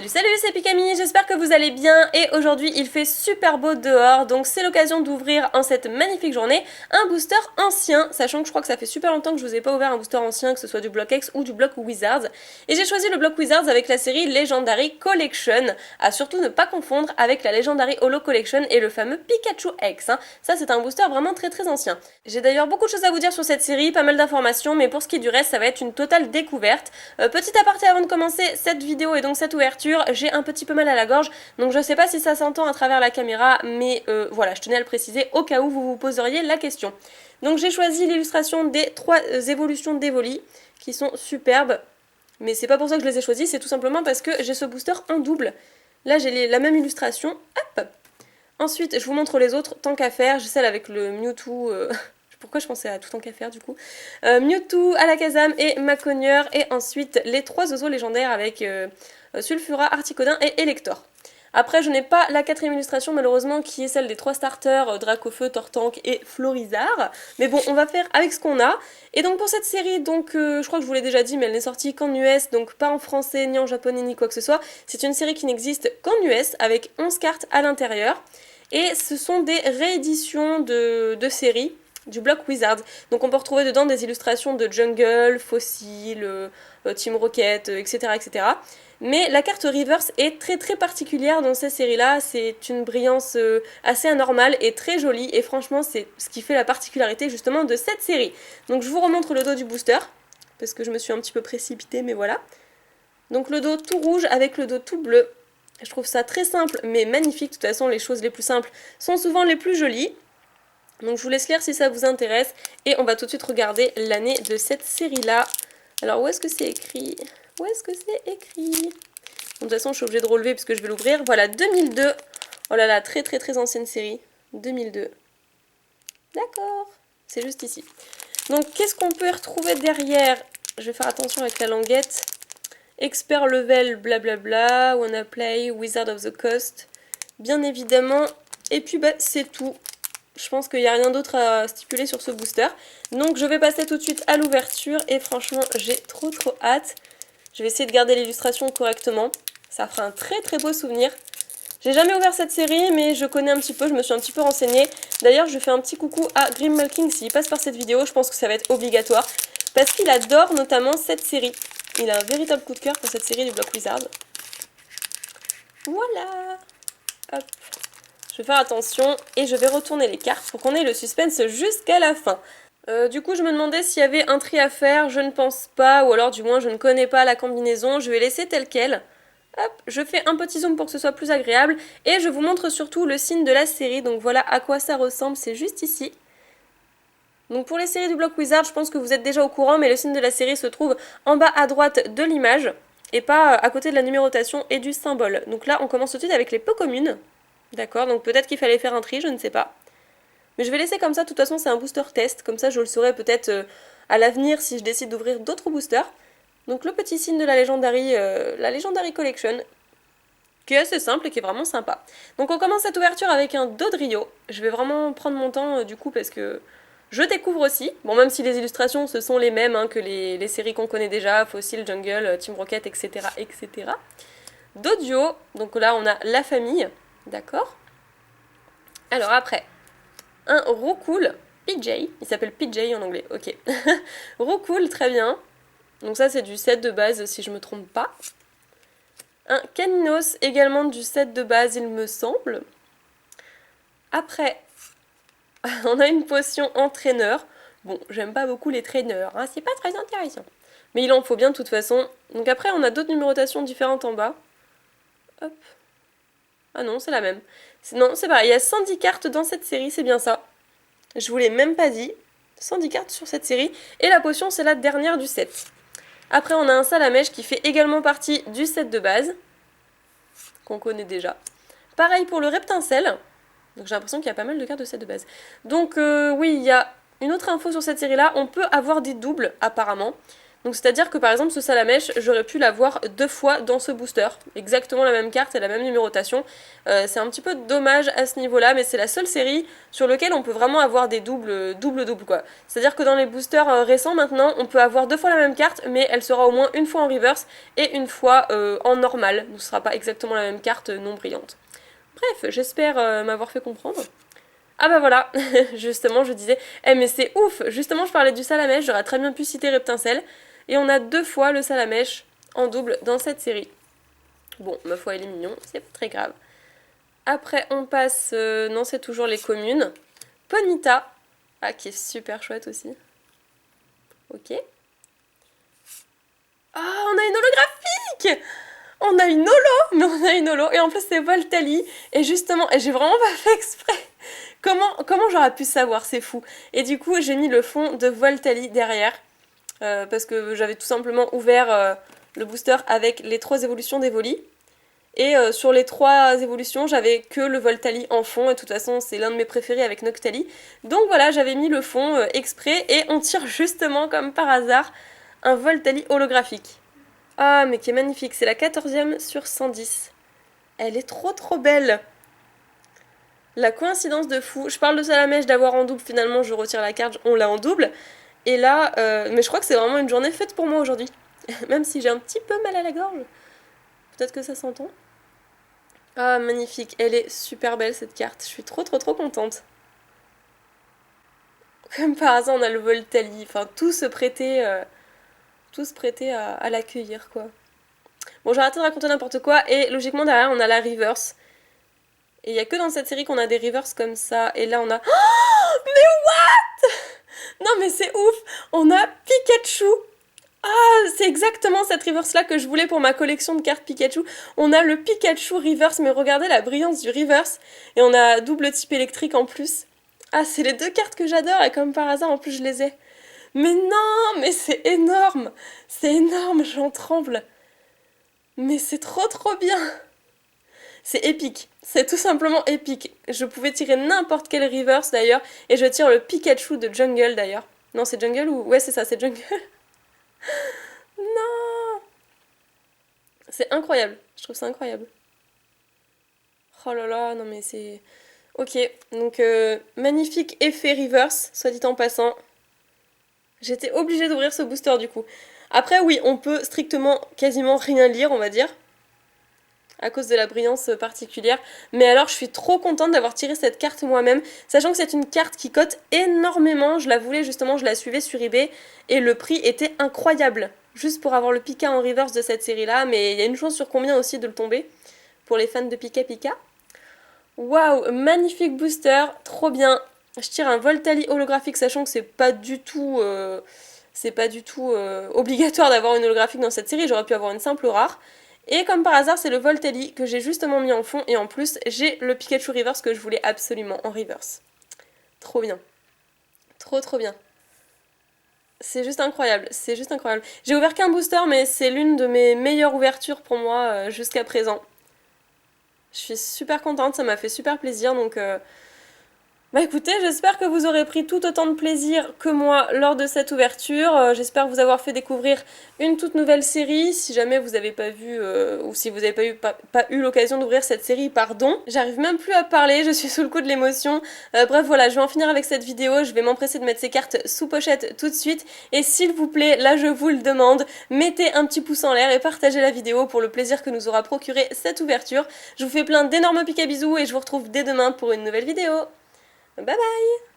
Salut, c'est Pikami, j'espère que vous allez bien et aujourd'hui il fait super beau dehors donc c'est l'occasion d'ouvrir en cette magnifique journée un booster ancien, sachant que je crois que ça fait super longtemps que je vous ai pas ouvert un booster ancien, que ce soit du bloc X ou du bloc Wizards, et j'ai choisi le bloc Wizards avec la série Legendary Collection, à surtout ne pas confondre avec la Legendary Holo Collection et le fameux Pikachu X, ça c'est un booster vraiment très ancien. J'ai d'ailleurs beaucoup de choses à vous dire sur cette série, pas mal d'informations, mais pour ce qui est du reste ça va être une totale découverte. Petit aparté avant de commencer cette vidéo et donc cette ouverture, j'ai un petit peu mal à la gorge, donc je sais pas si ça s'entend à travers la caméra, mais voilà, je tenais à le préciser au cas où vous vous poseriez la question. Donc j'ai choisi l'illustration des 3 évolutions d'Evoli, qui sont superbes, mais c'est pas pour ça que je les ai choisies, c'est tout simplement parce que j'ai ce booster en double. Là j'ai la même illustration, hop. Ensuite je vous montre les autres, tant qu'à faire, j'ai celle avec le Mewtwo... Pourquoi je pensais à tout en qu'à faire du coup, Mewtwo, Alakazam et Maconieur, et ensuite les 3 oiseaux légendaires avec Sulfura, Articodin et Elector. Après je n'ai pas la 4ème illustration malheureusement qui est celle des 3 starters, Dracofeu, Tortank et Florizard, mais bon on va faire avec ce qu'on a. Et donc pour cette série, donc je crois que je vous l'ai déjà dit mais elle n'est sortie qu'en US, donc pas en français ni en japonais ni quoi que ce soit, c'est une série qui n'existe qu'en US avec 11 cartes à l'intérieur, et ce sont des rééditions de séries du bloc Wizards. Donc on peut retrouver dedans des illustrations de Jungle, Fossil, Team Rocket, etc. Mais la carte Reverse est très particulière dans ces séries-là, c'est une brillance assez anormale et très jolie, et franchement c'est ce qui fait la particularité justement de cette série. Donc je vous remontre le dos du booster, parce que je me suis un petit peu précipitée, mais voilà. Donc le dos tout rouge avec le dos tout bleu. Je trouve ça très simple mais magnifique, de toute façon les choses les plus simples sont souvent les plus jolies. Donc je vous laisse lire si ça vous intéresse, et on va tout de suite regarder l'année de cette série-là. Alors où est-ce que c'est écrit? Où est-ce que c'est écrit? Bon, de toute façon je suis obligée de relever puisque je vais l'ouvrir. Voilà, 2002. Oh là là, très ancienne série. 2002. D'accord, c'est juste ici. Donc qu'est-ce qu'on peut retrouver derrière? Je vais faire attention avec la languette. Expert level, blablabla, Wanna Play, Wizard of the Coast. Bien évidemment. Et puis bah c'est tout. Je pense qu'il n'y a rien d'autre à stipuler sur ce booster. Donc je vais passer tout de suite à l'ouverture, et franchement j'ai trop hâte. Je vais essayer de garder l'illustration correctement. Ça fera un très beau souvenir. J'ai jamais ouvert cette série mais je connais un petit peu, je me suis un petit peu renseignée. D'ailleurs je fais un petit coucou à Grim Malking s'il passe par cette vidéo, je pense que ça va être obligatoire. Parce qu'il adore notamment cette série. Il a un véritable coup de cœur pour cette série du bloc Wizard. Voilà. Hop. Je vais faire attention et je vais retourner les cartes pour qu'on ait le suspense jusqu'à la fin. Du coup, je me demandais s'il y avait un tri à faire, je ne pense pas, ou alors du moins je ne connais pas la combinaison, je vais laisser telle quelle. Hop, je fais un petit zoom pour que ce soit plus agréable, et je vous montre surtout le signe de la série, donc voilà à quoi ça ressemble, c'est juste ici. Donc pour les séries du bloc Wizard, je pense que vous êtes déjà au courant, mais le signe de la série se trouve en bas à droite de l'image, et pas à côté de la numérotation et du symbole. Donc là, on commence tout de suite avec les peu communes. D'accord, donc peut-être qu'il fallait faire un tri, je ne sais pas. Mais je vais laisser comme ça, de toute façon c'est un booster test, comme ça je le saurai peut-être à l'avenir si je décide d'ouvrir d'autres boosters. Donc le petit signe de la Legendary Collection, qui est assez simple et qui est vraiment sympa. Donc on commence cette ouverture avec un Dodrio. Je vais vraiment prendre mon temps du coup parce que je découvre aussi. Bon, même si les illustrations ce sont les mêmes que les séries qu'on connaît déjà, Fossil, Jungle, Team Rocket, etc. Dodio, donc là on a la famille. D'accord. Alors après, un Roucool PJ, il s'appelle PJ en anglais, ok. Roucool, très bien. Donc ça c'est du set de base si je me trompe pas. Un Caninos, également du set de base il me semble. Après, on a une potion entraîneur. Bon, j'aime pas beaucoup les traîneurs, c'est pas très intéressant. Mais il en faut bien de toute façon. Donc après on a d'autres numérotations différentes en bas. Hop. Ah non, c'est la même. Non, c'est pareil, il y a 110 cartes dans cette série, c'est bien ça. Je vous l'ai même pas dit. 110 cartes sur cette série. Et la potion, c'est la dernière du set. Après, on a un Salamèche qui fait également partie du set de base, qu'on connaît déjà. Pareil pour le Reptincelle. Donc j'ai l'impression qu'il y a pas mal de cartes de set de base. Donc oui, il y a une autre info sur cette série-là. On peut avoir des doubles, apparemment. Donc c'est-à-dire que par exemple ce Salamèche, j'aurais pu l'avoir 2 fois dans ce booster. Exactement la même carte et la même numérotation. C'est un petit peu dommage à ce niveau-là, mais c'est la seule série sur laquelle on peut vraiment avoir des doubles quoi. C'est-à-dire que dans les boosters récents maintenant, on peut avoir 2 fois la même carte, mais elle sera au moins une fois en reverse et une fois en normal. Donc ce sera pas exactement la même carte non brillante. Bref, j'espère m'avoir fait comprendre. Ah bah voilà, justement je disais, mais c'est ouf, justement je parlais du Salamèche, j'aurais très bien pu citer Reptincelle, et on a 2 fois le Salamèche en double dans cette série. Bon, ma foi il est mignon, c'est pas très grave. Après on passe, non c'est toujours les communes, Ponyta, qui est super chouette aussi. Ok. Ah, on a une holographique. On a une holo, mais on a une holo, et en plus c'est Voltali, et justement, et j'ai vraiment pas fait exprès. Comment j'aurais pu savoir, c'est fou. Et du coup, j'ai mis le fond de Voltali derrière, parce que j'avais tout simplement ouvert le booster avec les 3 évolutions d'Evoli. Et sur les 3 évolutions, j'avais que le Voltali en fond, et de toute façon, c'est l'un de mes préférés avec Noctali. Donc voilà, j'avais mis le fond exprès, et on tire justement, comme par hasard, un Voltali holographique. Ah, mais qui est magnifique, c'est la 14e sur 110. Elle est trop belle. La coïncidence de fou. Je parle de Salamèche d'avoir en double, finalement je retire la carte, on l'a en double. Et là, mais je crois que c'est vraiment une journée faite pour moi aujourd'hui. Même si j'ai un petit peu mal à la gorge. Peut-être que ça s'entend. Ah, magnifique. Elle est super belle cette carte. Je suis trop contente. Comme par hasard, on a le Voltali. Enfin, tout se prêtait à l'accueillir, quoi. Bon, j'ai arrêté de raconter n'importe quoi. Et logiquement, derrière, on a la reverse. Et il n'y a que dans cette série qu'on a des reverse comme ça. Et là, on a... Oh, mais what? Non, mais c'est ouf. On a Pikachu. Ah, c'est exactement cette reverse-là que je voulais pour ma collection de cartes Pikachu. On a le Pikachu reverse, mais regardez la brillance du reverse. Et on a double type électrique en plus. Ah, c'est les 2 cartes que j'adore, et comme par hasard, en plus, je les ai. Mais non, mais c'est énorme. C'est énorme, j'en tremble. Mais c'est trop bien. C'est épique, c'est tout simplement épique. Je pouvais tirer n'importe quel reverse d'ailleurs, et je tire le Pikachu de Jungle d'ailleurs. Non, c'est Jungle ou... Ouais, c'est ça, c'est Jungle. Non. C'est incroyable, je trouve ça incroyable. Oh là là, non mais c'est... Ok, donc magnifique effet reverse, soit dit en passant. J'étais obligée d'ouvrir ce booster du coup. Après oui, on peut strictement quasiment rien lire, on va dire, à cause de la brillance particulière. Mais alors je suis trop contente d'avoir tiré cette carte moi-même, sachant que c'est une carte qui cote énormément. Je la voulais justement, je la suivais sur eBay, et le prix était incroyable. Juste pour avoir le Pika en reverse de cette série-là, mais il y a une chance sur combien aussi de le tomber, pour les fans de Pika Pika. Waouh, magnifique booster, trop bien. Je tire un Voltali holographique, sachant que c'est pas du tout... obligatoire d'avoir une holographique dans cette série, j'aurais pu avoir une simple rare. Et comme par hasard, c'est le Voltali que j'ai justement mis en fond, et en plus, j'ai le Pikachu Reverse que je voulais absolument en reverse. Trop bien. Trop bien. C'est juste incroyable, c'est juste incroyable. J'ai ouvert qu'un booster, mais c'est l'une de mes meilleures ouvertures pour moi jusqu'à présent. Je suis super contente, ça m'a fait super plaisir, donc... Bah écoutez, j'espère que vous aurez pris tout autant de plaisir que moi lors de cette ouverture. J'espère vous avoir fait découvrir une toute nouvelle série. Si jamais vous n'avez pas vu, ou si vous n'avez pas eu l'occasion d'ouvrir cette série, pardon. J'arrive même plus à parler, je suis sous le coup de l'émotion. Bref, voilà, je vais en finir avec cette vidéo. Je vais m'empresser de mettre ces cartes sous pochette tout de suite. Et s'il vous plaît, là je vous le demande, mettez un petit pouce en l'air et partagez la vidéo pour le plaisir que nous aura procuré cette ouverture. Je vous fais plein d'énormes pics à bisous et je vous retrouve dès demain pour une nouvelle vidéo. Bye bye!